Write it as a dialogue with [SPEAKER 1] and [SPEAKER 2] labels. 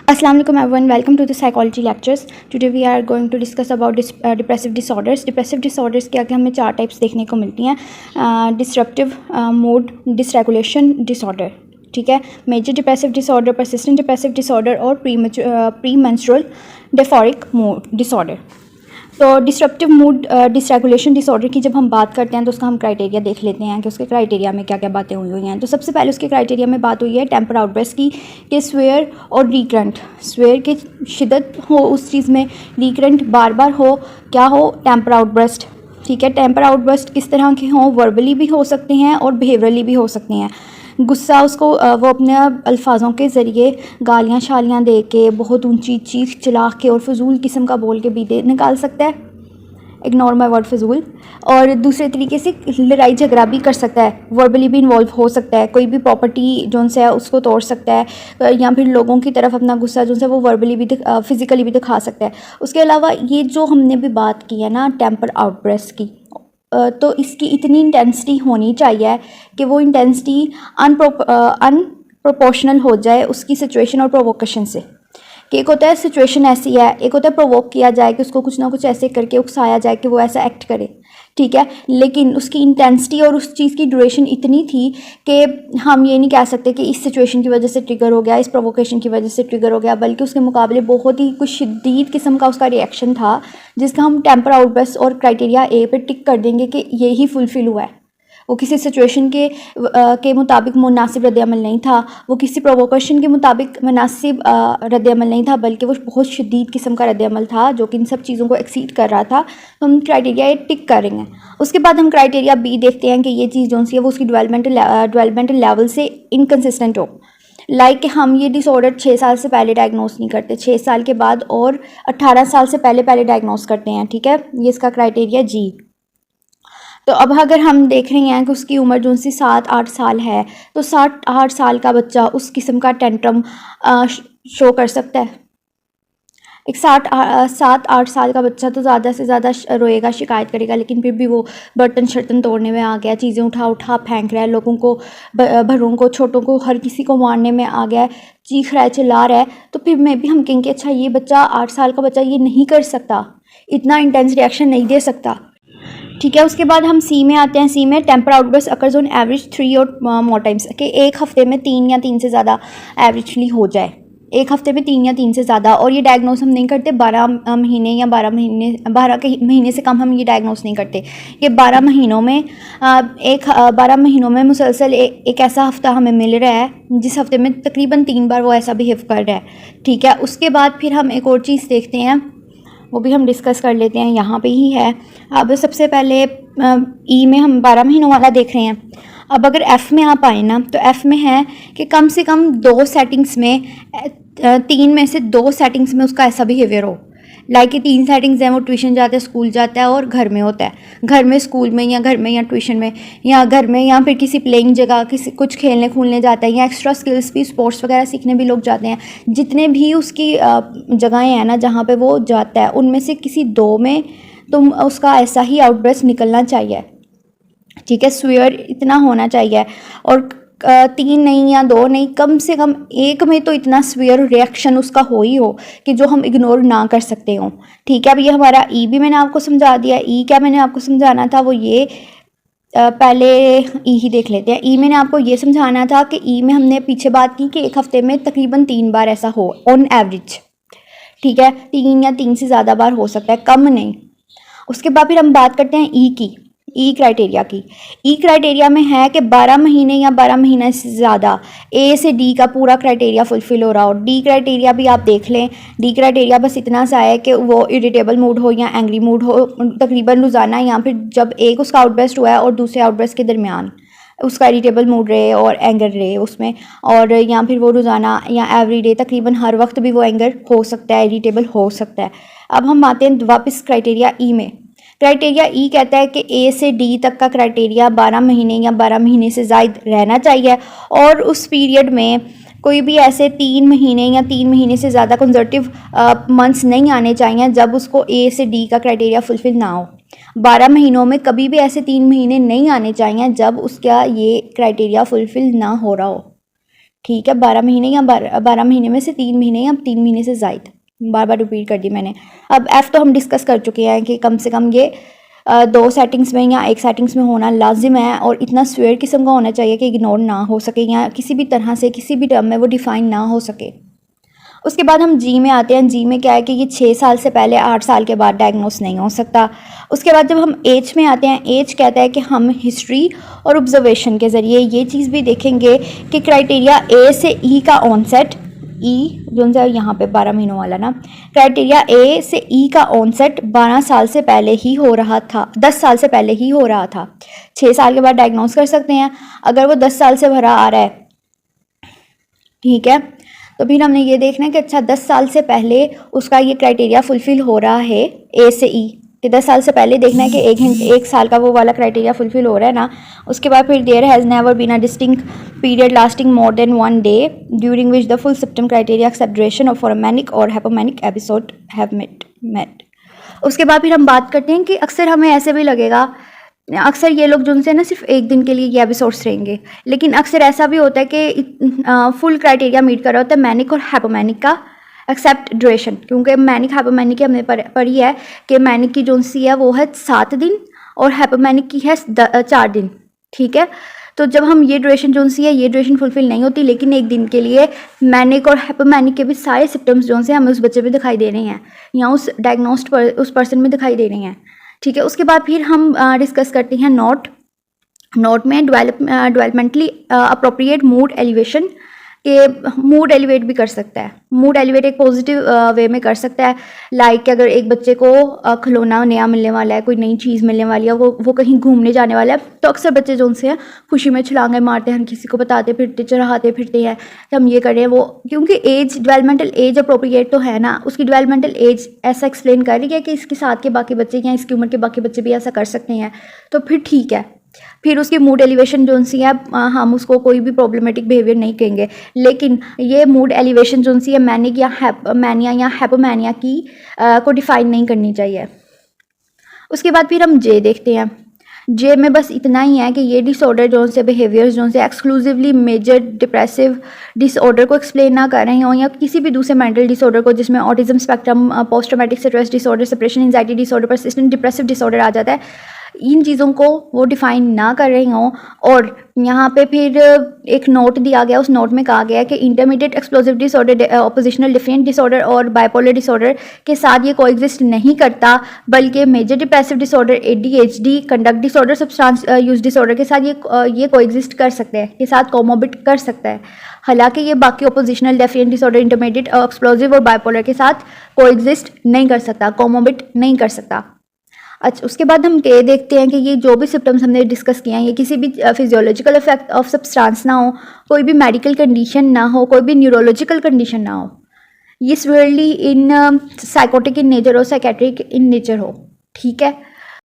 [SPEAKER 1] Assalamu alaikum everyone, welcome to the psychology lectures. Today we are going to discuss about depressive disorders. Depressive disorders के आगे हमें 4 types देखने को मिलती हैं. डिसरप्टिव मूड डिसरेगुलेशन डिसऑर्डर, ठीक है. Major depressive disorder, persistent depressive disorder और pre menstrual dysphoric mood disorder. तो डिसरप्टिव मूड डिसरेगुलेशन डिसऑर्डर की जब हम बात करते हैं तो उसका हम क्राइटेरिया देख लेते हैं कि उसके क्राइटेरिया में क्या क्या बातें हुई हैं. तो सबसे पहले उसके क्राइटेरिया में बात हुई है टेम्पर आउटबर्स्ट की, कि स्वेयर और रिकरेंट, स्वेयर की शिद्दत हो उस चीज़ में, रिकरेंट बार बार हो, क्या हो, टेम्पर आउटबर्स्ट, ठीक है. टेम्पर आउटबर्स्ट किस तरह के हों, वर्बली भी हो सकते हैं और बिहेवियरली भी हो सकते हैं. गुस्सा उसको वो अपने अल्फाजों के ज़रिए गालियाँ शालियाँ दे के, बहुत ऊंची चीख चिल्ला के और फजूल किस्म का बोल के भी दे निकाल सकता है. इग्नोर माई वर्ड फजूल. और दूसरे तरीके से लड़ाई झगड़ा भी कर सकता है, वर्बली भी इन्वॉल्व हो सकता है, कोई भी प्रॉपर्टी जो से है उसको तोड़ सकता है, या फिर लोगों की तरफ अपना गुस्सा जो है वो वर्बली भी फिज़िकली भी दिखा सकता है. उसके अलावा ये जो हमने भी बात की है ना टेम्पर आउटबर्स्ट की, तो इसकी इतनी इंटेंसिटी होनी चाहिए कि वो इंटेंसिटी अनप्रोपोर्शनल हो जाए उसकी सिचुएशन और प्रोवोकेशन से. कि एक होता है सिचुएशन ऐसी है, एक होता है प्रोवोक किया जाए कि उसको कुछ ना कुछ ऐसे करके उकसाया जाए कि वो ऐसा एक्ट करे, ठीक है. लेकिन उसकी इंटेंसिटी और उस चीज़ की ड्यूरेशन इतनी थी कि हम ये नहीं कह सकते कि इस सिचुएशन की वजह से ट्रिगर हो गया, इस प्रोवोकेशन की वजह से ट्रिगर हो गया, बल्कि उसके मुकाबले बहुत ही कुछ शदीद किस्म का उसका रिएक्शन था जिसका हम टेम्पर आउटबर्स्ट और क्राइटेरिया ए पे टिक कर देंगे कि ये ही फुलफ़िल हुआ है. वो किसी सिचुएशन के मुताबिक मुनासिब रद्द-ए-अमल नहीं था, वो किसी प्रोवोकेशन के मुताबिक मुनासिब रद्द-ए-अमल नहीं था, बल्कि वो बहुत शदीद किस्म का रद्द-ए-अमल था जो कि इन सब चीज़ों को एक्सीड कर रहा था. तो हम क्राइटेरिया ये टिक करेंगे. उसके बाद हम क्राइटेरिया बी देखते हैं कि ये चीज़ जो सी है वो उसकी डेवलपमेंटल लेवल से इनकन्सिस्टेंट हो. लाइक हम ये डिसऑर्डर 6 साल से पहले डायग्नोस नहीं करते, 6 साल के बाद और 18 साल से पहले डायग्नोस करते हैं, ठीक है. ये इसका क्राइटेरिया जी. तो अब अगर हम देख रहे हैं कि उसकी उम्र जो सी 7-8 साल है, तो 7-8 साल का बच्चा उस किस्म का टेंट्रम शो कर सकता है. एक 7-8 साल का बच्चा तो ज़्यादा से ज़्यादा रोएगा, शिकायत करेगा, लेकिन फिर भी वो बर्तन शर्तन तोड़ने में आ गया, चीज़ें उठा फेंक रहा है, लोगों को, बड़ों को, छोटों को, हर किसी को मारने में आ गया है, चीख रहा है, चिल्ला रहा है. तो फिर मैं भी हम कहेंगे अच्छा ये बच्चा 8 साल का बच्चा ये नहीं कर सकता, इतना इंटेंस रिएक्शन नहीं दे सकता, ठीक है. उसके बाद हम सी में आते हैं. सी में temper outburst occurs on average 3 और मोर टाइम्स, कि एक हफ्ते में 3 या 3 से ज़्यादा एवरेजली हो जाए, एक हफ्ते में 3 या 3 से ज़्यादा. और ये डायग्नोस हम नहीं करते 12 महीने या 12 के महीने से कम हम ये डायग्नोस नहीं करते. कि 12 महीनों में 12 महीनों में मुसलसल एक ऐसा हफ्ता हमें मिल रहा है जिस हफ्ते में तकरीबन 3 बार वो ऐसा बिहेव कर रहा है, ठीक है. उसके बाद फिर हम एक और चीज़ देखते हैं, वो भी हम डिस्कस कर लेते हैं, यहाँ पे ही है. अब सबसे पहले ई में हम 12 महीनों वाला देख रहे हैं. अब अगर एफ़ में आप आए ना, तो एफ़ में है कि कम से कम 2 सेटिंग्स में, 3 में से 2 सेटिंग्स में उसका ऐसा बिहेवियर हो. लाइक कि 3 सेटिंग्स हैं, वो ट्यूशन जाता है, स्कूल जाता है और घर में होता है. घर में, स्कूल में, या घर में, या ट्यूशन में, या घर में, या फिर किसी प्लेइंग जगह, किसी कुछ खेलने खूलने जाता है, या एक्स्ट्रा स्किल्स भी, स्पोर्ट्स वगैरह सीखने भी लोग जाते हैं. जितने भी उसकी जगहें हैं ना जहाँ पे वो जाता है, उनमें से किसी 2 में तुम उसका ऐसा ही आउटबर्स्ट निकलना चाहिए, ठीक है. स्वेयर इतना होना चाहिए, और 3 नहीं या 2 नहीं, कम से कम 1 में तो इतना स्वेयर रिएक्शन उसका हो ही हो कि जो हम इग्नोर ना कर सकते हों, ठीक है. अब ये हमारा ई भी मैंने आपको समझा दिया. ई क्या मैंने आपको समझाना था वो ये, पहले ई ही देख लेते हैं. ई मैंने आपको ये समझाना था कि ई में हमने पीछे बात की कि एक हफ्ते में तकरीबन 3 बार ऐसा हो ऑन एवरेज, ठीक है. 3 या 3 से ज़्यादा बार हो सकता है, कम नहीं. उसके बाद फिर हम बात करते हैं ई की, ई क्राइटेरिया की. ई क्राइटेरिया में है कि 12 महीने या 12 महीने से ज़्यादा ए से डी का पूरा क्राइटेरिया फुलफ़िल हो रहा हो. डी क्राइटेरिया भी आप देख लें. डी क्राइटेरिया बस इतना सा है कि वो इरिटेबल मूड हो या एंग्री मूड हो तकरीबन रोज़ाना, या फिर जब एक उसका आउटबर्स्ट हुआ है और दूसरे आउटबर्स्ट के दरमियान उसका इरिटेबल मूड रहे और एंगर रहे उसमें, और या फिर वो रोज़ाना या एवरीडे तकरीबन हर वक्त भी वो एंगर हो सकता है, इरिटेबल हो सकता है. अब हम आते हैं वापस क्राइटेरिया ई में. क्राइटेरिया ई कहता है कि ए से डी तक का क्राइटेरिया 12 महीने या 12 महीने से ज़ायद रहना चाहिए, और उस पीरियड में कोई भी ऐसे 3 महीने या 3 महीने से ज़्यादा कंजर्वेटिव मंथ्स नहीं आने चाहिए जब उसको ए से डी का क्राइटेरिया फुलफ़िल ना हो. 12 महीनों में कभी भी ऐसे 3 महीने नहीं आने चाहिए जब उसका ये क्राइटेरिया फुलफ़िल ना हो रहा हो, ठीक है, 12 महीने या 12 महीने में से 3 महीने या 3 महीने से ज़ायद, बार बार रिपीट कर दी मैंने। अब एफ़ तो हम डिस्कस कर चुके हैं कि कम से कम ये 2 सेटिंग्स में या 1 सेटिंग्स में होना लाजिम है, और इतना स्वेयर किस्म का होना चाहिए कि इग्नोर ना हो सके या किसी भी तरह से किसी भी टर्म में वो डिफ़ाइन ना हो सके। उसके बाद हम जी में आते हैं। जी में क्या है कि ये 6 साल से पहले 8 साल के बाद डायग्नोस नहीं हो सकता। उसके बाद जब हम एज में आते हैं, एज कहता है कि हम हिस्ट्री और ऑब्जर्वेशन के ज़रिए ये चीज़ भी देखेंगे कि क्राइटेरिया ए से ई का ऑनसेट, ई जो सा यहाँ पे 12 महीनों वाला ना, क्राइटेरिया ए से ई का ऑनसेट 12 साल से पहले ही हो रहा था, 10 साल से पहले ही हो रहा था। 6 साल के बाद डायग्नोस कर सकते हैं अगर वो 10 साल से भरा आ रहा है, ठीक है। तो फिर हमने ये देखना है कि अच्छा 10 साल से पहले उसका ये क्राइटेरिया फुलफ़िल हो रहा है ए से ई, कि 10 साल से पहले देखना है कि एक साल का वो वाला क्राइटेरिया फुलफ़िल हो रहा है ना। उसके बाद फिर there has never been a distinct period lasting more than 1 day during which the full symptom criteria except duration of for manic और हैपोमैनिक एपिसोड हैव मेट। उसके बाद फिर हम बात करते हैं कि अक्सर हमें ऐसे भी लगेगा, अक्सर ये लोग जिनसे ना सिर्फ एक दिन के लिए ये एपिसोड्स रहेंगे, लेकिन अक्सर ऐसा भी होता है कि फुल क्राइटेरिया मीट कर रहा होता है मैनिक और हैपोमैनिक का एक्सेप्ट ड्यूरेशन, क्योंकि मैनिक हैपोमैनिक की हमने पढ़ी है कि मैनिक की जो सी है वो है 7 दिन और हैपोमैनिक की है 4 दिन, ठीक है। तो जब हम ये ड्यूरेशन जो सी है ये ड्यूरेशन फुलफिल नहीं होती, लेकिन एक दिन के लिए मैनिक और हैपोमैनिक के भी सारे सिम्टम्स जो से हमें उस बच्चे में दिखाई दे रहे हैं या उस डायग्नोस्ड उस पर्सन में दिखाई दे रहे हैं, ठीक है। उसके बाद फिर हम डिस्कस करते हैं नोट में डेवलपमेंटली अप्रोप्रिएट मूड एलिवेशन, के मूड एलिवेट भी कर सकता है। मूड एलिवेट एक पॉजिटिव वे में कर सकता है, लाइक अगर एक बच्चे को खिलौना नया मिलने वाला है, कोई नई चीज़ मिलने वाली है, वो कहीं घूमने जाने वाला है, तो अक्सर बच्चे जो उनसे हैं खुशी में छलांगे मारते हैं, किसी को बताते फिरते चढ़ाते फिरते हैं कि हम ये कर रहे हैं वो, क्योंकि एज डेवलपमेंटल एज अप्रोप्रिएट तो है ना, उसकी डेवलपमेंटल एज ऐसा एक्सप्लेन कर रही है कि इसके साथ के बाकी बच्चे या इसकी उम्र के बाकी बच्चे भी ऐसा कर सकते हैं, तो फिर ठीक है। फिर उसकी मूड एलिवेशन जो सी है हम उसको कोई भी प्रॉब्लमेटिक बिहेवियर नहीं कहेंगे, लेकिन ये मूड एलिवेशन जो सी है मैनिक या मैनिया या हैपोमैनिया की को डिफाइन नहीं करनी चाहिए। उसके बाद फिर हम जे देखते हैं। जे में बस इतना ही है कि ये डिसऑर्डर जो से बिहेवियर्स जो से एक्सक्लूसिवली मेजर डिप्रेसिव डिसऑर्डर को एक्सप्लेन ना कर रहे हों या किसी भी दूसरे मेंटल डिसऑर्डर को, जिसमें autism spectrum, post traumatic stress disorder, separation anxiety disorder, persistent depressive disorder आ जाता है, इन चीज़ों को वो डिफ़ाइन ना कर रही हों। और यहाँ पे फिर एक नोट दिया गया, उस नोट में कहा गया कि intermediate explosive disorder, oppositional different disorder और बाइपोलर डिसऑर्डर के साथ ये कोएग्जिस्ट नहीं करता, बल्कि major depressive disorder, ADHD, conduct disorder, substance use disorder के साथ ये कोएग्जिस्ट कर सकते हैं, के साथ कोमोबिट कर सकता है। हालांकि ये बाकी oppositional definite disorder, intermediate explosive और बाइपोलर के साथ कोएग्जिस्ट नहीं कर सकता, कोमोबिट नहीं कर सकता। अच्छा, उसके बाद हम ये देखते हैं कि ये जो भी सिम्टम्स हमने डिस्कस किए हैं ये किसी भी फिजियोलॉजिकल इफेक्ट ऑफ सब्सटेंस ना हो, कोई भी मेडिकल कंडीशन ना हो, कोई भी न्यूरोलॉजिकल कंडीशन ना हो, ये severely in psychotic in nature हो, साइकेट्रिक इन नेचर हो, ठीक है।